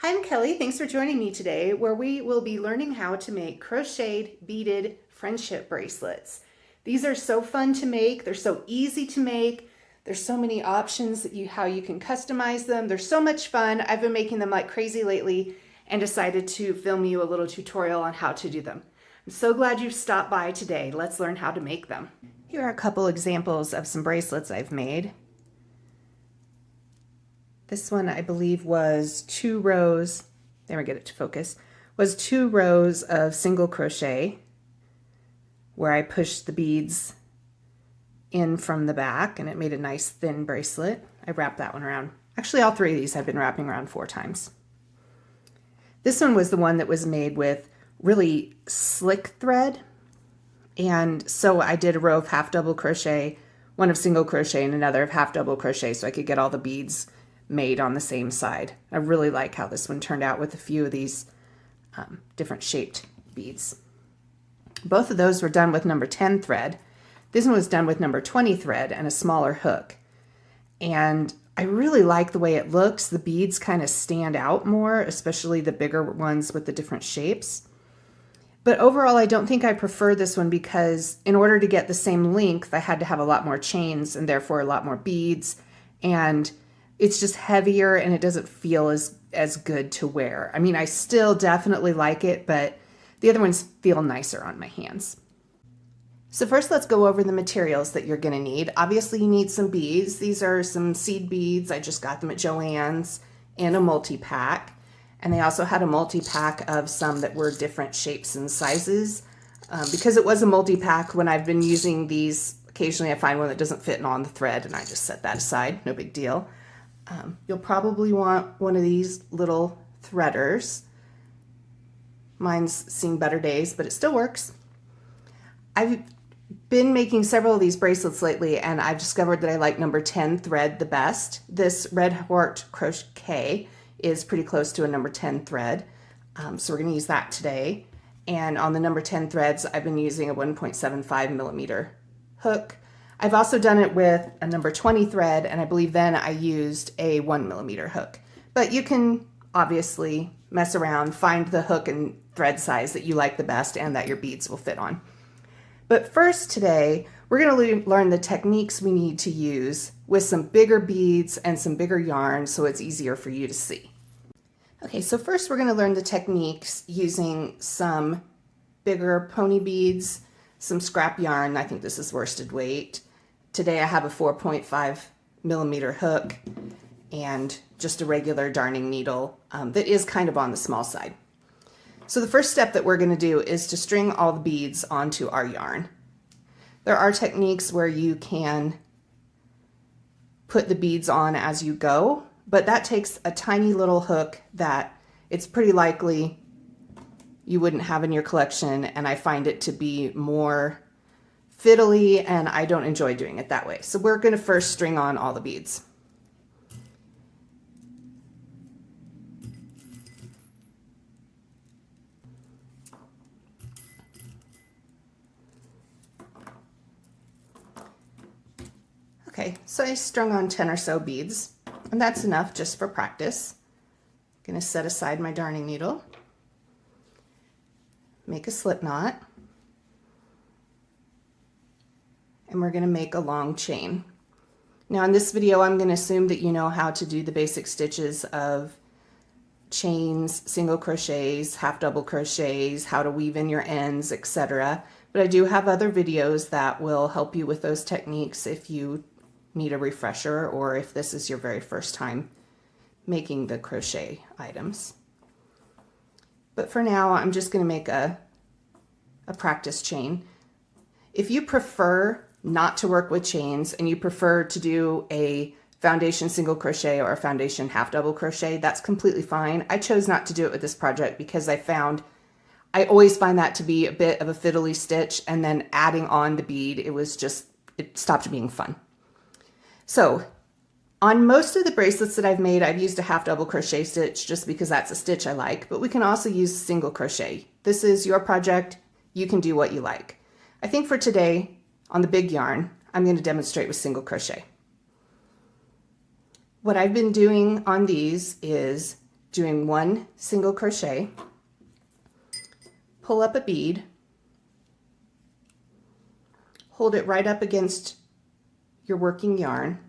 Hi, I'm Kelly. Thanks for joining me today, where we will be learning how to make crocheted beaded friendship bracelets. These are so fun to make. They're so easy to make. There's so many options that how you can customize them. They're so much fun. I've been making them like crazy lately and decided to film you a little tutorial on how to do them. I'm so glad you've stopped by today. Let's learn how to make them. Here are a couple examples of some bracelets I've made. This one, I believe, was 2 rows, there we get it to focus, was 2 rows of single crochet where I pushed the beads in from the back and it made a nice thin bracelet. I wrapped that one around. Actually, all 3 of these I've been wrapping around 4 times. This one was the one that was made with really slick thread. And so I did a row of half double crochet, one of single crochet and another of half double crochet so I could get all the beads made on the same side. I really like how this one turned out with a few of these different shaped beads. Both of those were done with number 10 thread. This one was done with number 20 thread and a smaller hook. And I really like the way it looks. The beads kind of stand out more, especially the bigger ones with the different shapes. But overall, I don't think I prefer this one because in order to get the same length, I had to have a lot more chains and therefore a lot more beads. And it's just heavier and it doesn't feel as good to wear. I mean, I still definitely like it, but the other ones feel nicer on my hands. So first, let's go over the materials that you're going to need. Obviously, you need some beads. These are some seed beads. I just got them at Joann's in a multi-pack. And they also had a multi-pack of some that were different shapes and sizes. Because it was a multi-pack, when I've been using these, occasionally I find one that doesn't fit on the thread and I just set that aside, no big deal. You'll probably want one of these little threaders. Mine's seen better days, but it still works. I've been making several of these bracelets lately and I've discovered that I like number 10 thread the best. This Red Heart Crochet is pretty close to a number 10 thread. So we're going to use that today. And on the number 10 threads, I've been using a 1.75 millimeter hook. I've also done it with a number 20 thread, and I believe then I used a 1 millimeter hook. But you can obviously mess around, find the hook and thread size that you like the best and that your beads will fit on. But first today, we're going to learn the techniques we need to use with some bigger beads and some bigger yarn so it's easier for you to see. Okay, so first we're going to learn the techniques using some bigger pony beads, some scrap yarn. I think this is worsted weight. Today I have a 4.5 millimeter hook and just a regular darning needle that is kind of on the small side. So the first step that we're going to do is to string all the beads onto our yarn. There are techniques where you can put the beads on as you go, but that takes a tiny little hook that it's pretty likely you wouldn't have in your collection, and I find it to be more fiddly and I don't enjoy doing it that way. So we're going to first string on all the beads. Okay, so I strung on 10 or so beads, and that's enough just for practice. I'm going to set aside my darning needle, make a slip knot, and we're going to make a long chain. Now in this video, I'm going to assume that you know how to do the basic stitches of chains, single crochets, half double crochets, how to weave in your ends, etc. But I do have other videos that will help you with those techniques if you need a refresher or if this is your very first time making the crochet items. But for now, I'm just going to make a practice chain. If you prefer not to work with chains and you prefer to do a foundation single crochet or a foundation half double crochet, that's completely fine. I chose not to do it with this project because I always find that to be a bit of a fiddly stitch, and then adding on the bead, it stopped being fun. So on most of the bracelets that I've made, I've used a half double crochet stitch just because that's a stitch I like, but we can also use single crochet. This is your project. You can do what you like. I think for today, on the big yarn, I'm going to demonstrate with single crochet. What I've been doing on these is doing 1 single crochet, pull up a bead, hold it right up against your working yarn,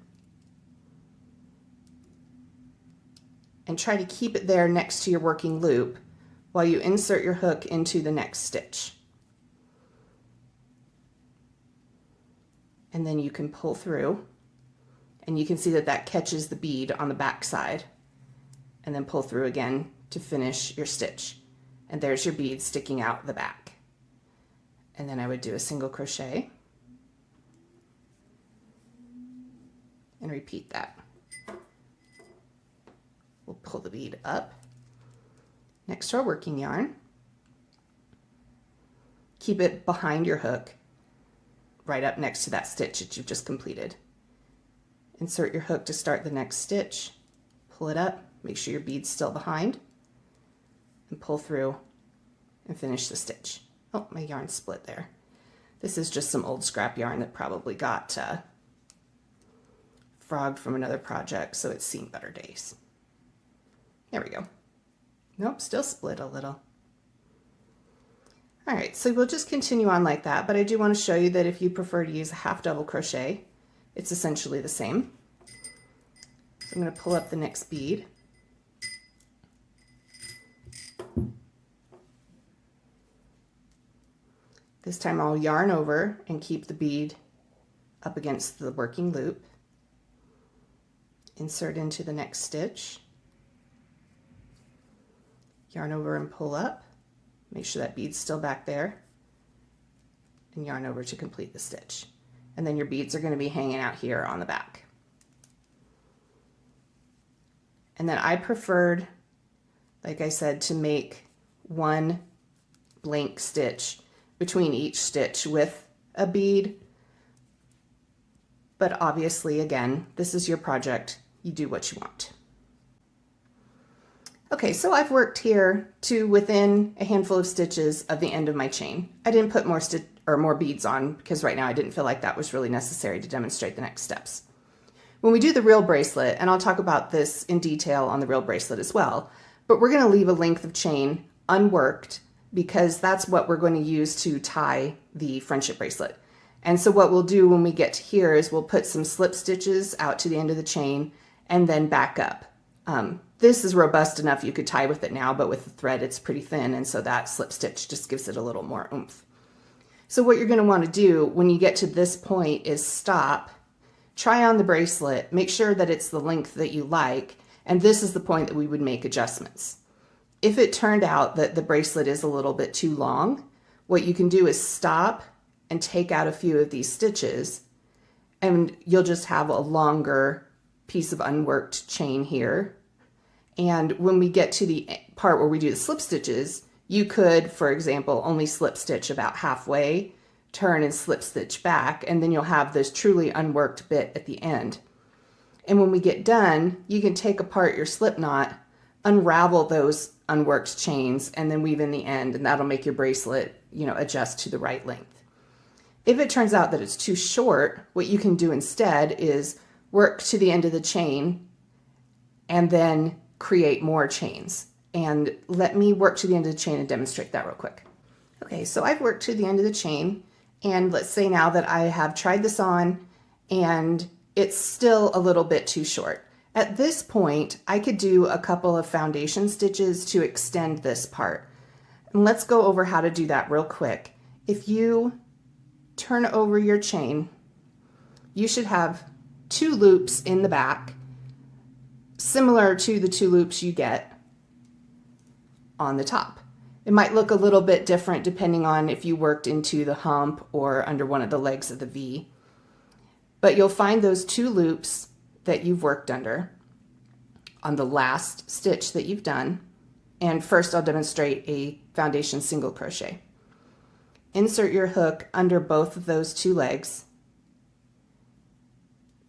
and try to keep it there next to your working loop while you insert your hook into the next stitch. And then you can pull through, and you can see that that catches the bead on the back side, and then pull through again to finish your stitch. And there's your bead sticking out the back. And then I would do a single crochet and repeat that. We'll pull the bead up next to our working yarn. Keep it behind your hook, right up next to that stitch that you've just completed. Insert your hook to start the next stitch, pull it up, make sure your bead's still behind, and pull through and finish the stitch. Oh, my yarn split there. This is just some old scrap yarn that probably got frogged from another project, so it's seen better days. There we go. Nope, still split a little. All right, so we'll just continue on like that, but I do want to show you that if you prefer to use a half double crochet, it's essentially the same. So I'm going to pull up the next bead. This time I'll yarn over and keep the bead up against the working loop. Insert into the next stitch. Yarn over and pull up. Make sure that bead's still back there. And yarn over to complete the stitch. And then your beads are going to be hanging out here on the back. And then I preferred, like I said, to make 1 blank stitch between each stitch with a bead. But obviously, again, this is your project. You do what you want. Okay, so I've worked here to within a handful of stitches of the end of my chain. I didn't put more beads on because right now I didn't feel like that was really necessary to demonstrate the next steps. When we do the real bracelet, and I'll talk about this in detail on the real bracelet as well, but we're going to leave a length of chain unworked because that's what we're going to use to tie the friendship bracelet. And so what we'll do when we get to here is we'll put some slip stitches out to the end of the chain and then back up. This is robust enough you could tie with it now, but with the thread it's pretty thin, and so that slip stitch just gives it a little more oomph. So what you're going to want to do when you get to this point is stop, try on the bracelet, make sure that it's the length that you like, and this is the point that we would make adjustments. If it turned out that the bracelet is a little bit too long, what you can do is stop and take out a few of these stitches, and you'll just have a longer piece of unworked chain here. And when we get to the part where we do the slip stitches, you could, for example, only slip stitch about halfway, turn and slip stitch back, and then you'll have this truly unworked bit at the end. And when we get done, you can take apart your slip knot, unravel those unworked chains, and then weave in the end, and that'll make your bracelet, adjust to the right length. If it turns out that it's too short, what you can do instead is work to the end of the chain and then create more chains. And let me work to the end of the chain and demonstrate that real quick. Okay, so I've worked to the end of the chain, and let's say now that I have tried this on and it's still a little bit too short. At this point, I could do a couple of foundation stitches to extend this part. And let's go over how to do that real quick. If you turn over your chain, you should have 2 loops in the back, similar to the 2 loops you get on the top. It might look a little bit different depending on if you worked into the hump or under one of the legs of the V. But you'll find those 2 loops that you've worked under on the last stitch that you've done. And first I'll demonstrate a foundation single crochet. Insert your hook under both of those 2 legs.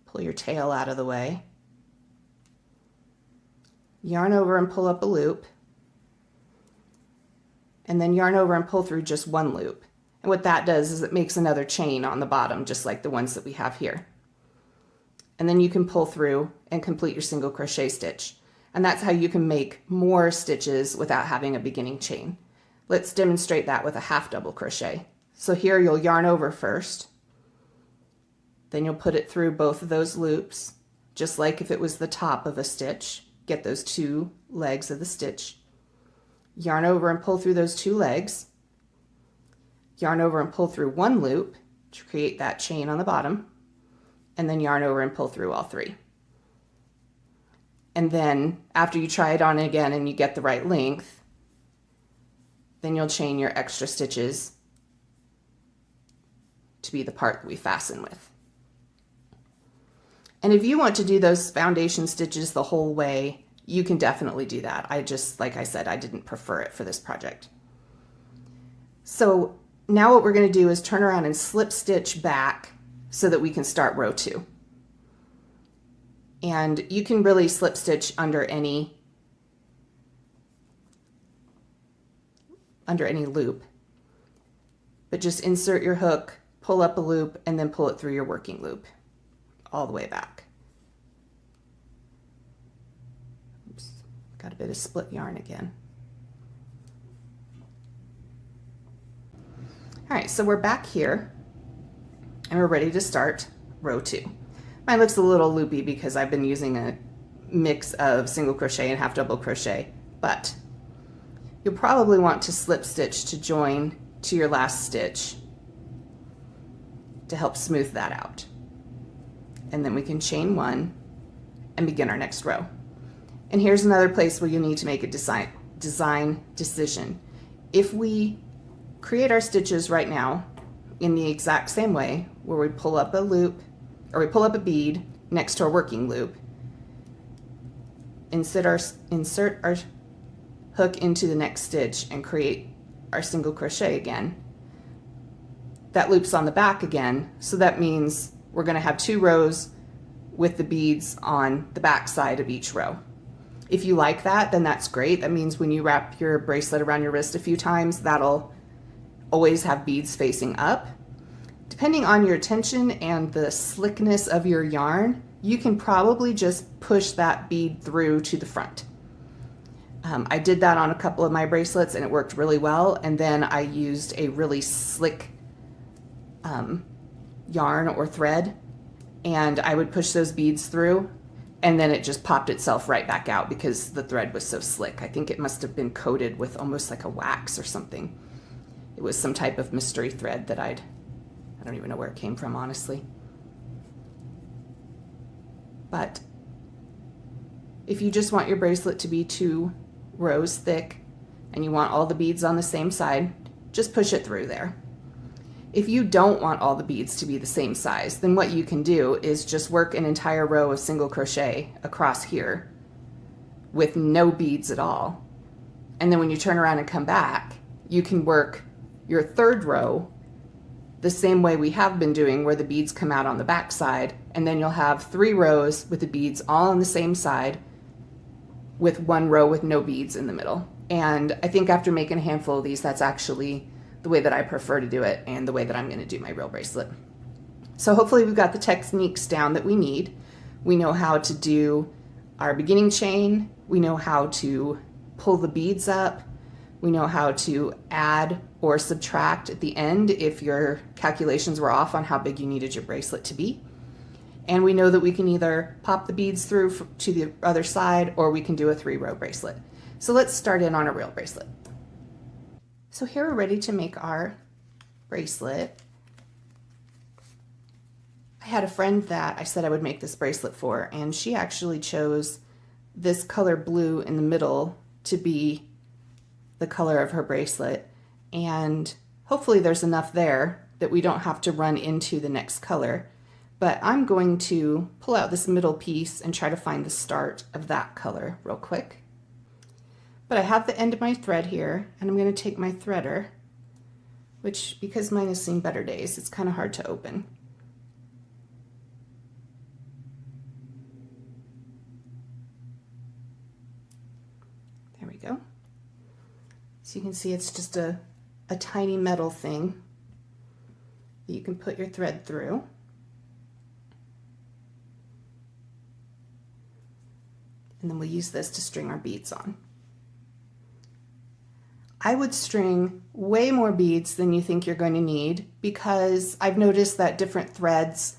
Pull your tail out of the way. Yarn over and pull up a loop. And then yarn over and pull through just 1 loop. And what that does is it makes another chain on the bottom, just like the ones that we have here. And then you can pull through and complete your single crochet stitch. And that's how you can make more stitches without having a beginning chain. Let's demonstrate that with a half double crochet. So here you'll yarn over first, then you'll put it through both of those loops, just like if it was the top of a stitch. Get those two legs of the stitch, yarn over and pull through those two legs, yarn over and pull through one loop to create that chain on the bottom, and then yarn over and pull through all three. And then after you try it on again and you get the right length, then you'll chain your extra stitches to be the part that we fasten with. And if you want to do those foundation stitches the whole way, you can definitely do that. I just, like I said, I didn't prefer it for this project. So now what we're going to do is turn around and slip stitch back so that we can start row 2. And you can really slip stitch under any loop, but just insert your hook, pull up a loop, and then pull it through your working loop all the way back. Oops, got a bit of split yarn again. All right, so we're back here and we're ready to start row 2. Mine looks a little loopy because I've been using a mix of single crochet and half double crochet, but you'll probably want to slip stitch to join to your last stitch to help smooth that out. And then we can chain 1 and begin our next row. And here's another place where you need to make a design decision. If we create our stitches right now in the exact same way, where we pull up a loop, or we pull up a bead next to our working loop, insert our hook into the next stitch and create our single crochet again, that loops on the back again, so that means we're going to have 2 rows with the beads on the back side of each row. If you like that, then that's great. That means when you wrap your bracelet around your wrist a few times, that'll always have beads facing up. Depending on your tension and the slickness of your yarn, you can probably just push that bead through to the front. I did that on a couple of my bracelets and it worked really well, and then I used a really slick yarn or thread, and I would push those beads through, and then it just popped itself right back out because the thread was so slick. I think it must have been coated with almost like a wax or something. It was some type of mystery thread that I don't even know where it came from, honestly. But if you just want your bracelet to be 2 rows thick and you want all the beads on the same side, just push it through there. If you don't want all the beads to be the same size, then what you can do is just work an entire row of single crochet across here with no beads at all. And then when you turn around and come back, you can work your 3rd row the same way we have been doing, where the beads come out on the back side, and then you'll have 3 rows with the beads all on the same side with 1 row with no beads in the middle. And I think after making a handful of these, that's actually the way that I prefer to do it and the way that I'm going to do my real bracelet. So hopefully we've got the techniques down that we need. We know how to do our beginning chain. We know how to pull the beads up. We know how to add or subtract at the end if your calculations were off on how big you needed your bracelet to be. And we know that we can either pop the beads through to the other side, or we can do a 3-row bracelet. So let's start in on a real bracelet. So here we're ready to make our bracelet. I had a friend that I said I would make this bracelet for, and she actually chose this color blue in the middle to be the color of her bracelet. And hopefully there's enough there that we don't have to run into the next color. But I'm going to pull out this middle piece and try to find the start of that color real quick. But I have the end of my thread here, and I'm going to take my threader, which, because mine has seen better days, it's kind of hard to open. There we go. So you can see it's just a tiny metal thing that you can put your thread through. And then we'll use this to string our beads on. I would string way more beads than you think you're going to need, because I've noticed that different threads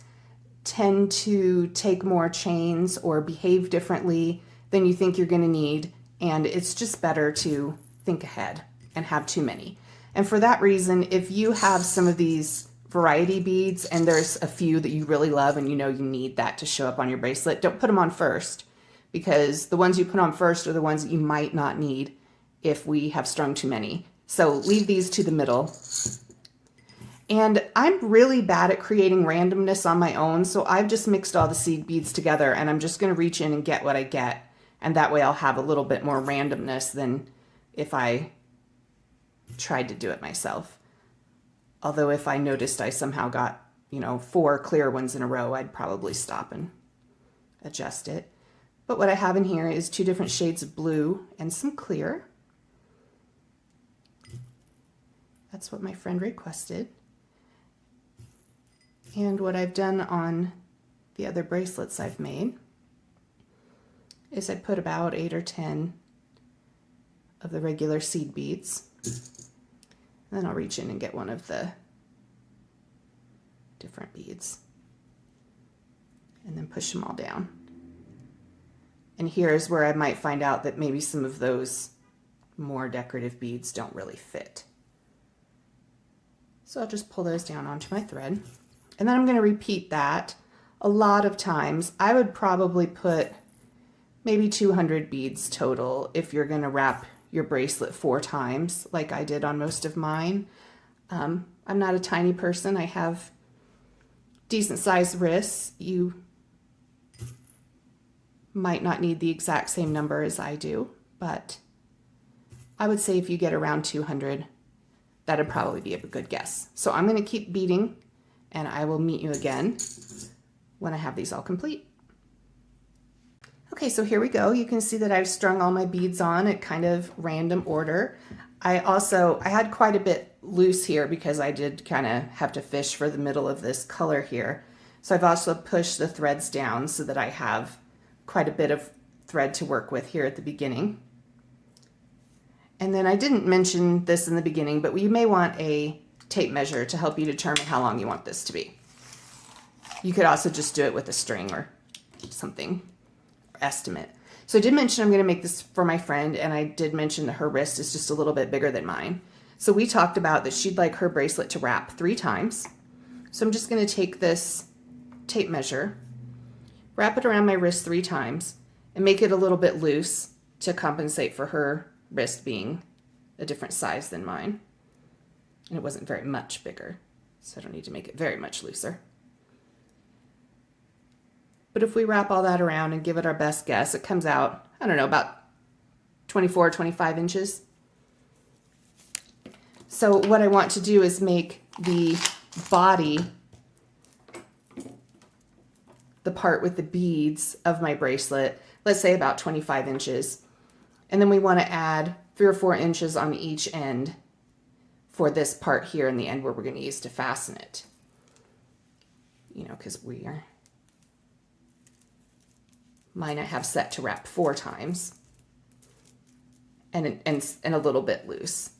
tend to take more chains or behave differently than you think you're going to need, and it's just better to think ahead and have too many. And for that reason, if you have some of these variety beads and there's a few that you really love and you know you need that to show up on your bracelet, don't put them on first, because the ones you put on first are the ones that you might not need if we have strung too many. So leave these to the middle. And I'm really bad at creating randomness on my own, so I've just mixed all the seed beads together, and I'm just going to reach in and get what I get, and that way I'll have a little bit more randomness than if I tried to do it myself. Although if I noticed I somehow got, 4 clear ones in a row, I'd probably stop and adjust it. But what I have in here is 2 different shades of blue and some clear. That's what my friend requested. And what I've done on the other bracelets I've made is I put about 8 or 10 of the regular seed beads. And then I'll reach in and get one of the different beads and then push them all down. And here's where I might find out that maybe some of those more decorative beads don't really fit. So I'll just pull those down onto my thread. And then I'm going to repeat that a lot of times. I would probably put maybe 200 beads total if you're going to wrap your bracelet 4 times like I did on most of mine. I'm not a tiny person. I have decent sized wrists. You might not need the exact same number as I do, but I would say if you get around 200, that'd probably be a good guess. So I'm going to keep beading, and I will meet you again when I have these all complete. Okay, so here we go. You can see that I've strung all my beads on at kind of random order. I had quite a bit loose here because I did kind of have to fish for the middle of this color here. So I've also pushed the threads down so that I have quite a bit of thread to work with here at the beginning. And then I didn't mention this in the beginning, but you may want a tape measure to help you determine how long you want this to be. You could also just do it with a string or something, estimate. So I did mention I'm going to make this for my friend, and I did mention that her wrist is just a little bit bigger than mine. So we talked about that she'd like her bracelet to wrap 3 times. So I'm just going to take this tape measure, wrap it around my wrist 3 times, and make it a little bit loose to compensate for her wrist being a different size than mine. And it wasn't very much bigger, so I don't need to make it very much looser. But if we wrap all that around and give it our best guess, it comes out, I don't know, about 24, 25 inches. So what I want to do is make the body, the part with the beads of my bracelet, let's say about 25 inches. And then we want to add 3 or 4 inches on each end for this part here in the end where we're going to use to fasten it. Because mine I have set to wrap 4 times and a little bit loose.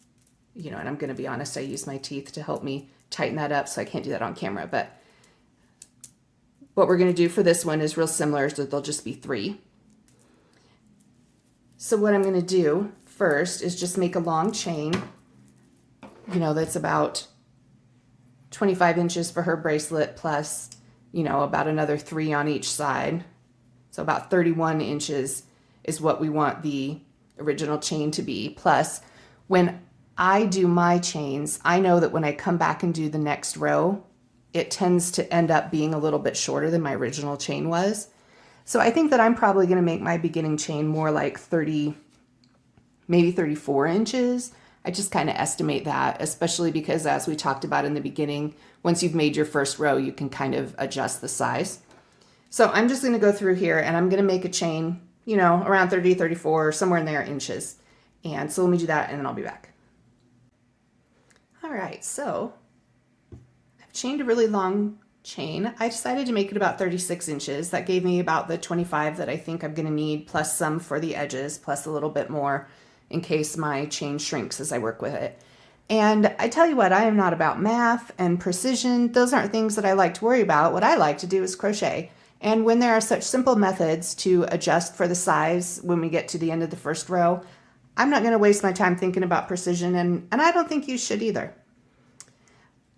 And I'm going to be honest, I use my teeth to help me tighten that up, so I can't do that on camera. But what we're going to do for this one is real similar, so there'll just be 3. So what I'm going to do first is just make a long chain, that's about 25 inches for her bracelet plus, about another 3 on each side. So about 31 inches is what we want the original chain to be. Plus, when I do my chains, I know that when I come back and do the next row, it tends to end up being a little bit shorter than my original chain was. So I think that I'm probably going to make my beginning chain more like 30, maybe 34 inches. I just kind of estimate that, especially because as we talked about in the beginning, once you've made your first row, you can kind of adjust the size. So I'm just going to go through here and I'm going to make a chain, around 30, 34, somewhere in there inches. And so let me do that and then I'll be back. All right, so I've chained a really long chain. I decided to make it about 36 inches. That gave me about the 25 that I think I'm going to need, plus some for the edges, plus a little bit more in case my chain shrinks as I work with it. And I tell you what, I am not about math and precision. Those aren't things that I like to worry about. What I like to do is crochet. And when there are such simple methods to adjust for the size when we get to the end of the first row, I'm not going to waste my time thinking about precision, and I don't think you should either.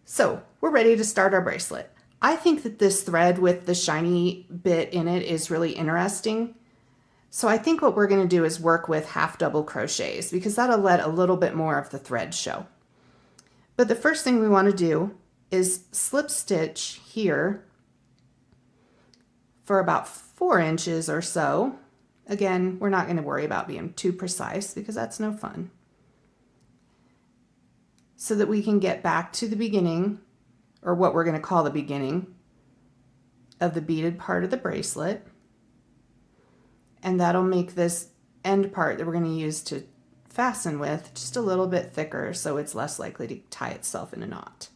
So we're ready to start our bracelet. I think that this thread with the shiny bit in it is really interesting. So I think what we're going to do is work with half double crochets because that'll let a little bit more of the thread show. But the first thing we want to do is slip stitch here for about 4 inches or so. Again, we're not going to worry about being too precise because that's no fun. So that we can get back to the beginning, or what we're going to call the beginning of the beaded part of the bracelet. And that'll make this end part that we're going to use to fasten with just a little bit thicker so it's less likely to tie itself in a knot.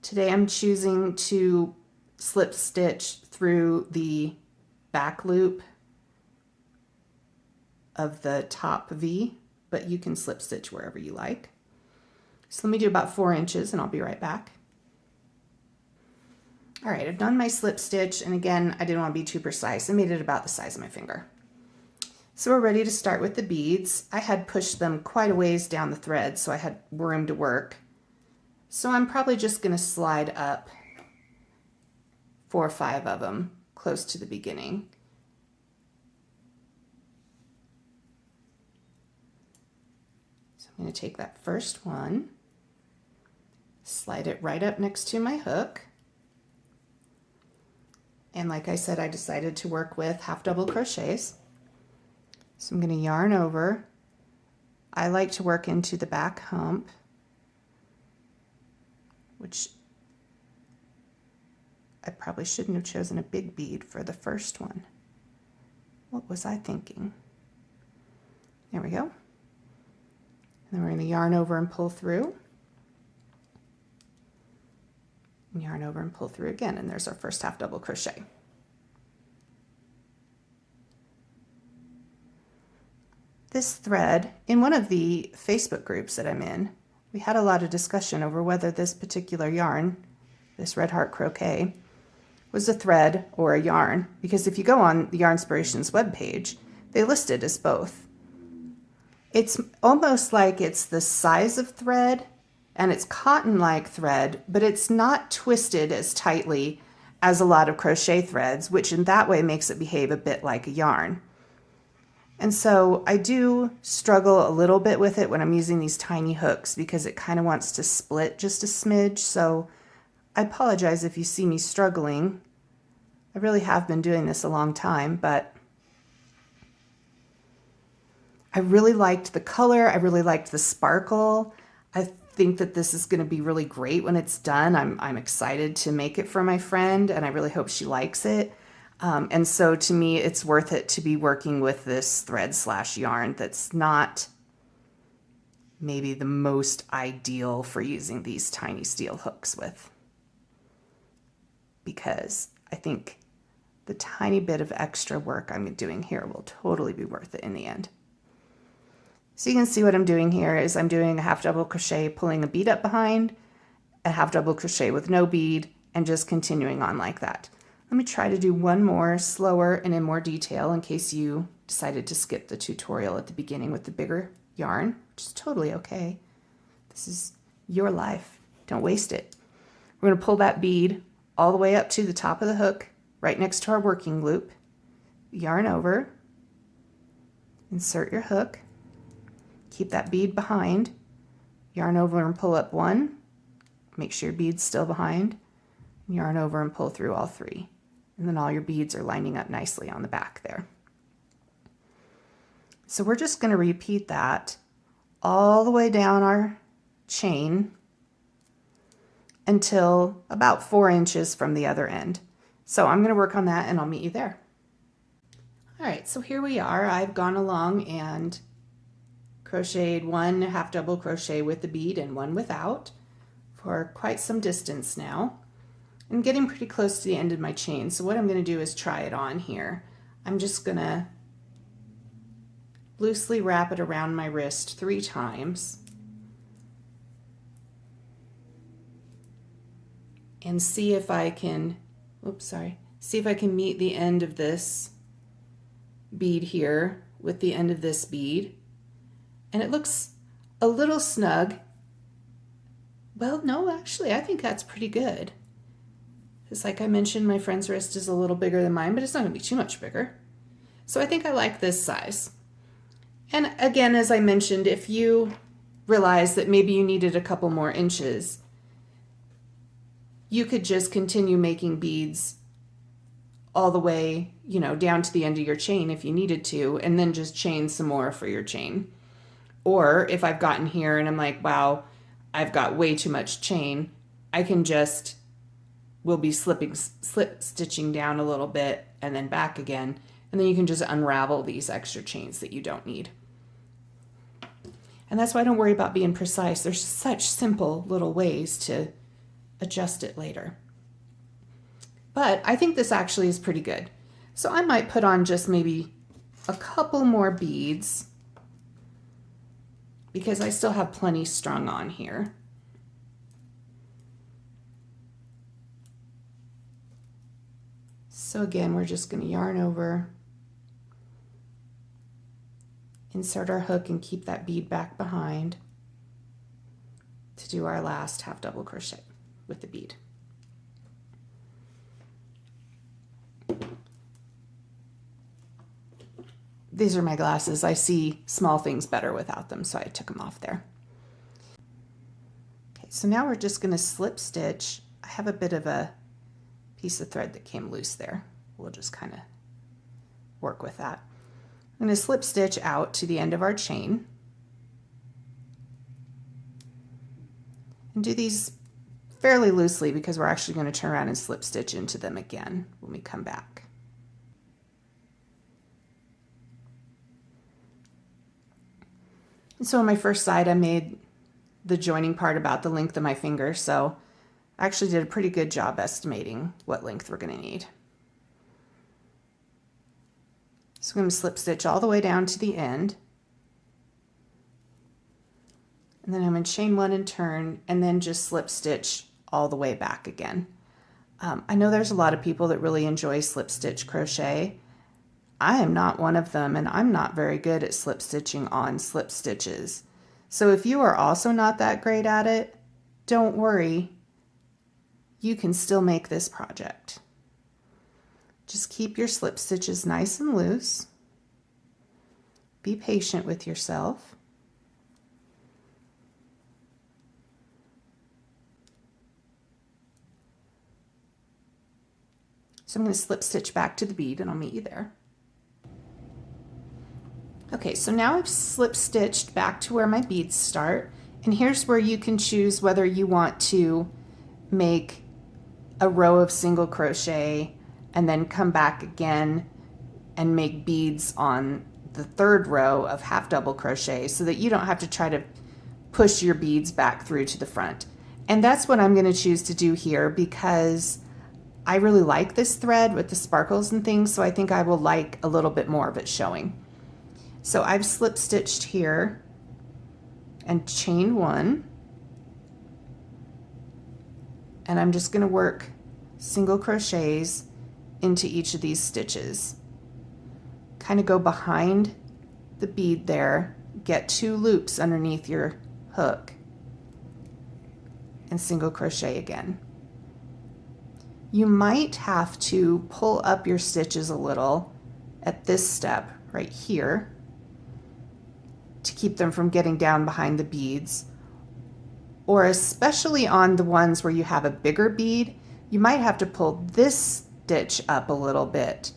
Today I'm choosing to slip stitch through the back loop of the top V, but you can slip stitch wherever you like. So let me do about 4 inches and I'll be right back. All right, I've done my slip stitch, and again, I didn't want to be too precise. I made it about the size of my finger. So we're ready to start with the beads. I had pushed them quite a ways down the thread, so I had room to work. So I'm probably just going to slide up 4 or 5 of them close to the beginning. So I'm going to take that first one, slide it right up next to my hook. And like I said, I decided to work with half double crochets. So I'm going to yarn over. I like to work into the back hump, which I probably shouldn't have chosen a big bead for the first one. What was I thinking? There we go. And then we're going to yarn over and pull through. And yarn over and pull through again, and there's our first half double crochet. This thread, in one of the Facebook groups that I'm in, we had a lot of discussion over whether this particular yarn, this Red Heart Croquet, was a thread or a yarn, because if you go on the Yarnspirations webpage, they list it as both. It's almost like it's the size of thread, and it's cotton-like thread, but it's not twisted as tightly as a lot of crochet threads, which in that way makes it behave a bit like a yarn. And so I do struggle a little bit with it when I'm using these tiny hooks because it kind of wants to split just a smidge. So I apologize if you see me struggling. I really have been doing this a long time, but I really liked the color. I really liked the sparkle. I think that this is going to be really great when it's done. I'm excited to make it for my friend, and I really hope she likes it. And so to me, it's worth it to be working with this thread / yarn that's not maybe the most ideal for using these tiny steel hooks with, because I think the tiny bit of extra work I'm doing here will totally be worth it in the end. So you can see what I'm doing here is I'm doing a half double crochet, pulling a bead up behind, a half double crochet with no bead, and just continuing on like that. Let me try to do one more slower and in more detail in case you decided to skip the tutorial at the beginning with the bigger yarn, which is totally okay. This is your life. Don't waste it. We're going to pull that bead all the way up to the top of the hook, right next to our working loop. Yarn over, insert your hook, keep that bead behind, yarn over and pull up one, make sure your bead's still behind, yarn over and pull through all 3. And then all your beads are lining up nicely on the back there. So we're just going to repeat that all the way down our chain until about 4 inches from the other end. So I'm going to work on that and I'll meet you there. All right, so here we are. I've gone along and crocheted 1 half double crochet with the bead and 1 without for quite some distance now. I'm getting pretty close to the end of my chain, so what I'm going to do is try it on here. I'm just going to loosely wrap it around my wrist 3 times and see if I can, see if I can meet the end of this bead here with the end of this bead. And it looks a little snug. Well, no, actually, I think that's pretty good. Just like I mentioned, my friend's wrist is a little bigger than mine, but it's not going to be too much bigger. So I think I like this size. And again, as I mentioned, if you realize that maybe you needed a couple more inches, you could just continue making beads all the way, down to the end of your chain if you needed to, and then just chain some more for your chain. Or if I've gotten here and I'm like, wow, I've got way too much chain, I can we'll be slip stitching down a little bit and then back again, and then you can just unravel these extra chains that you don't need. And that's why I don't worry about being precise. There's such simple little ways to adjust it later. But I think this actually is pretty good. So I might put on just maybe a couple more beads because I still have plenty strung on here. So again, we're just going to yarn over, insert our hook and keep that bead back behind to do our last half double crochet with the bead. These are my glasses. I see small things better without them, so I took them off there. Okay, so now we're just going to slip stitch. I have a bit of a piece of thread that came loose there. We'll just kind of work with that. I'm going to slip stitch out to the end of our chain and do these fairly loosely because we're actually going to turn around and slip stitch into them again when we come back. And so on my first side, I made the joining part about the length of my finger, so I actually did a pretty good job estimating what length we're going to need. So I'm going to slip stitch all the way down to the end. And then I'm going to chain 1 and turn, and then just slip stitch all the way back again. I know there's a lot of people that really enjoy slip stitch crochet. I am not one of them, and I'm not very good at slip stitching on slip stitches. So if you are also not that great at it, don't worry. You can still make this project. Just keep your slip stitches nice and loose. Be patient with yourself. So I'm going to slip stitch back to the bead and I'll meet you there. Okay, so now I've slip stitched back to where my beads start, and here's where you can choose whether you want to make a row of single crochet and then come back again and make beads on the 3rd row of half double crochet so that you don't have to try to push your beads back through to the front. And that's what I'm going to choose to do here because I really like this thread with the sparkles and things, so I think I will like a little bit more of it showing. So I've slip stitched here and chain 1, and I'm just going to work single crochets into each of these stitches. Kind of go behind the bead there, get 2 loops underneath your hook, and single crochet again. You might have to pull up your stitches a little at this step right here to keep them from getting down behind the beads, or especially on the ones where you have a bigger bead, you might have to pull this stitch up a little bit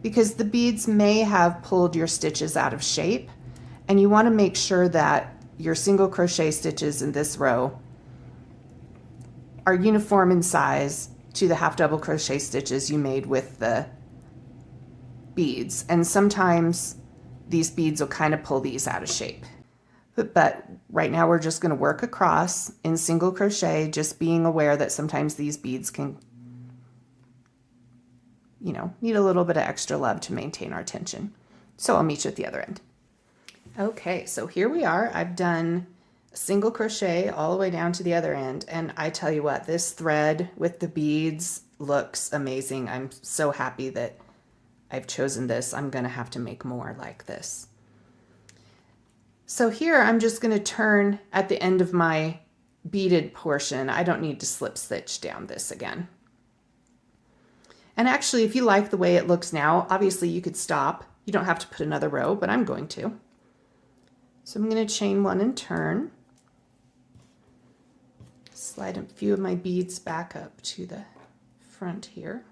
because the beads may have pulled your stitches out of shape, and you want to make sure that your single crochet stitches in this row are uniform in size to the half double crochet stitches you made with the beads, and sometimes these beads will kind of pull these out of shape. But right now we're just going to work across in single crochet, just being aware that sometimes these beads can, you know, need a little bit of extra love to maintain our tension. So I'll meet you at the other end. Okay, so here we are. I've done a single crochet all the way down to the other end, and I tell you what, this thread with the beads looks amazing. I'm so happy that I've chosen this. I'm going to have to make more like this. So here I'm just going to turn at the end of my beaded portion. I don't need to slip stitch down this again. And actually, if you like the way it looks now, obviously you could stop. You don't have to put another row, but I'm going to. So I'm going to chain one and turn. Slide a few of my beads back up to the front here.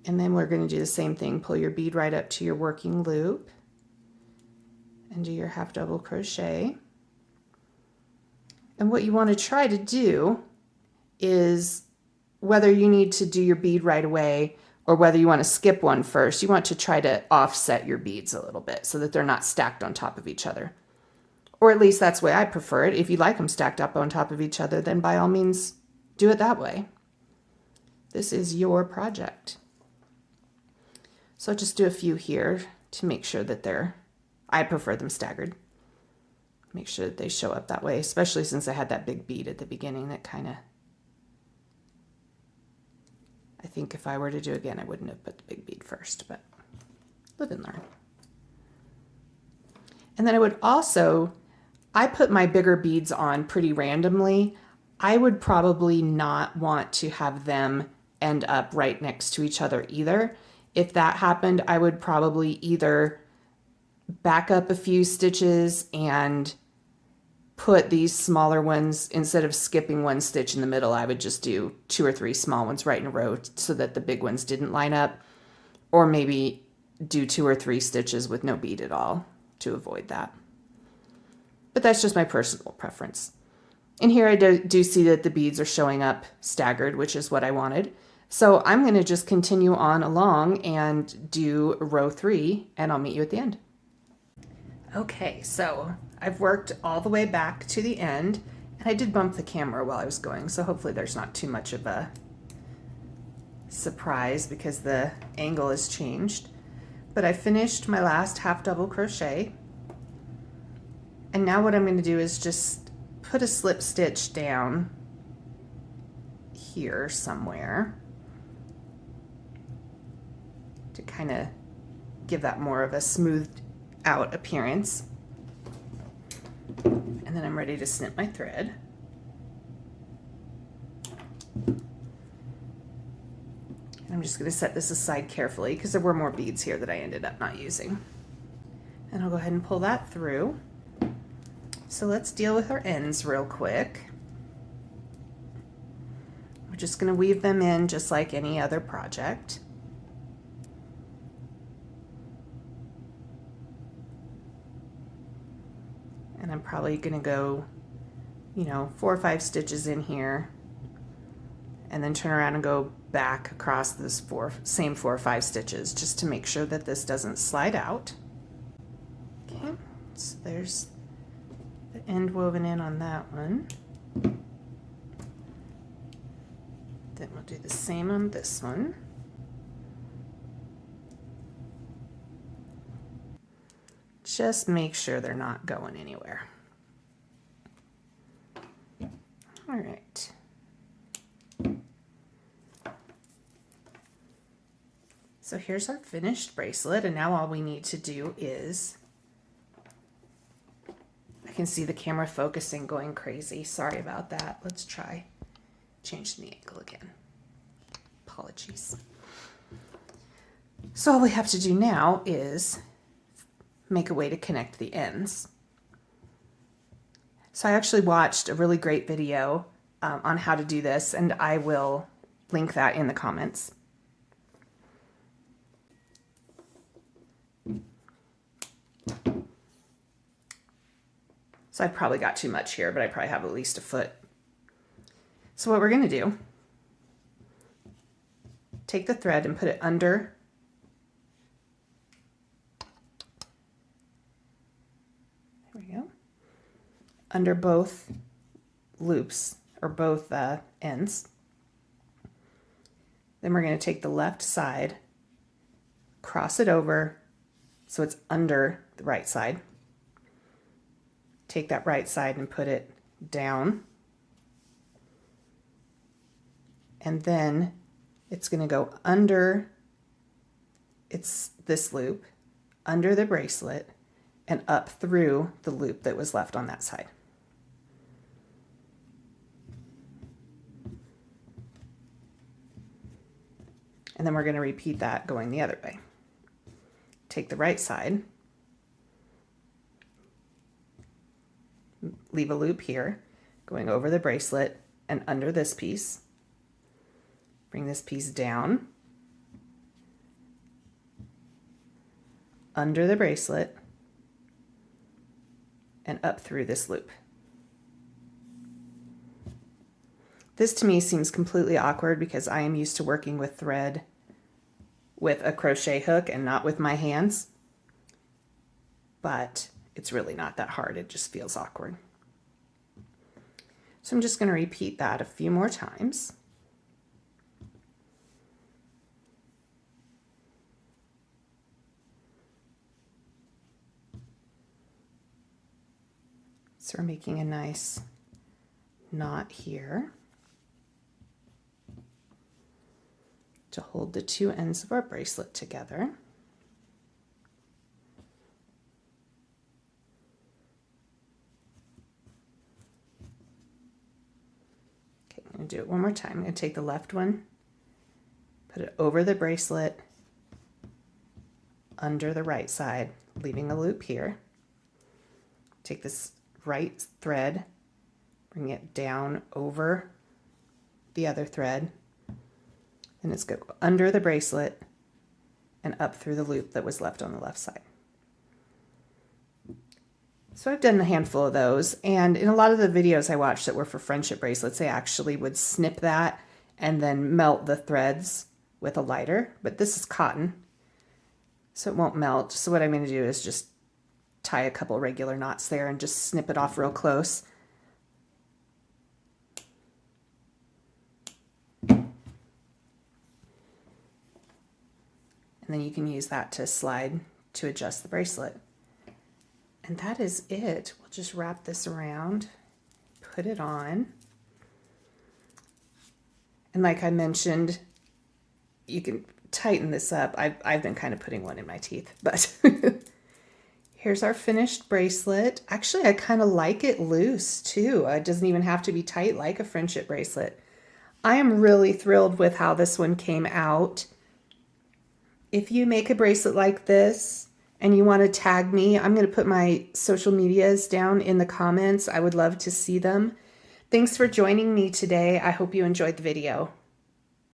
And then we're going to do the same thing. Pull your bead right up to your working loop and do your half double crochet. And what you want to try to do is, whether you need to do your bead right away or whether you want to skip one first, you want to try to offset your beads a little bit so that they're not stacked on top of each other. Or at least that's the way I prefer it. If you like them stacked up on top of each other, then by all means do it that way. This is your project. So I'll just do a few here to make sure that I prefer them staggered. Make sure that they show up that way, especially since I had that big bead at the beginning that kind of, I think if I were to do it again, I wouldn't have put the big bead first, but live and learn. And then I would also, I put my bigger beads on pretty randomly. I would probably not want to have them end up right next to each other either. If that happened, I would probably either back up a few stitches and put these smaller ones, instead of skipping one stitch in the middle, I would just do 2 or 3 small ones right in a row so that the big ones didn't line up, or maybe do 2 or 3 stitches with no bead at all to avoid that. But that's just my personal preference. And here I do see that the beads are showing up staggered, which is what I wanted. So I'm going to just continue on along and do row 3, and I'll meet you at the end. Okay, so I've worked all the way back to the end, and I did bump the camera while I was going, so hopefully there's not too much of a surprise because the angle has changed. But I finished my last half double crochet, and now what I'm going to do is just put a slip stitch down here somewhere to kind of give that more of a smoothed out appearance. And then I'm ready to snip my thread. And I'm just going to set this aside carefully because there were more beads here that I ended up not using. And I'll go ahead and pull that through. So let's deal with our ends real quick. We're just going to weave them in just like any other project. And I'm probably going to go, 4 or 5 stitches in here and then turn around and go back across this same 4 or 5 stitches just to make sure that this doesn't slide out. Okay, so there's the end woven in on that one. Then we'll do the same on this one. Just make sure they're not going anywhere. All right. So here's our finished bracelet, and now all we need to do is, I can see the camera focusing going crazy. Sorry about that. Let's try changing the angle again. Apologies. So all we have to do now is make a way to connect the ends. So I actually watched a really great video on how to do this, and I will link that in the comments. So I probably got too much here, but I probably have at least a foot. So what we're going to do, take the thread and put it under under both loops or both ends. Then we're going to take the left side, cross it over so it's under the right side. Take that right side and put it down. And then it's going to go under this loop, under the bracelet, and up through the loop that was left on that side. And then we're going to repeat that going the other way. Take the right side, leave a loop here, going over the bracelet and under this piece. Bring this piece down, under the bracelet, and up through this loop. This to me seems completely awkward because I am used to working with thread with a crochet hook and not with my hands, but it's really not that hard. It just feels awkward. So I'm just going to repeat that a few more times. So we're making a nice knot here to hold the two ends of our bracelet together. Okay, I'm going to do it one more time. I'm going to take the left one, put it over the bracelet, under the right side, leaving a loop here. Take this right thread, bring it down over the other thread, and it's going to go under the bracelet and up through the loop that was left on the left side. So I've done a handful of those, and in a lot of the videos I watched that were for friendship bracelets, they actually would snip that and then melt the threads with a lighter, but this is cotton, so it won't melt. So what I'm going to do is just tie a couple regular knots there and just snip it off real close. And then you can use that to slide to adjust the bracelet. And that is it. We'll just wrap this around, put it on. And like I mentioned, you can tighten this up. I've been kind of putting one in my teeth, but here's our finished bracelet. Actually, I kind of like it loose too. It doesn't even have to be tight like a friendship bracelet. I am really thrilled with how this one came out. If you make a bracelet like this and you want to tag me, I'm going to put my social medias down in the comments. I would love to see them. Thanks for joining me today. I hope you enjoyed the video.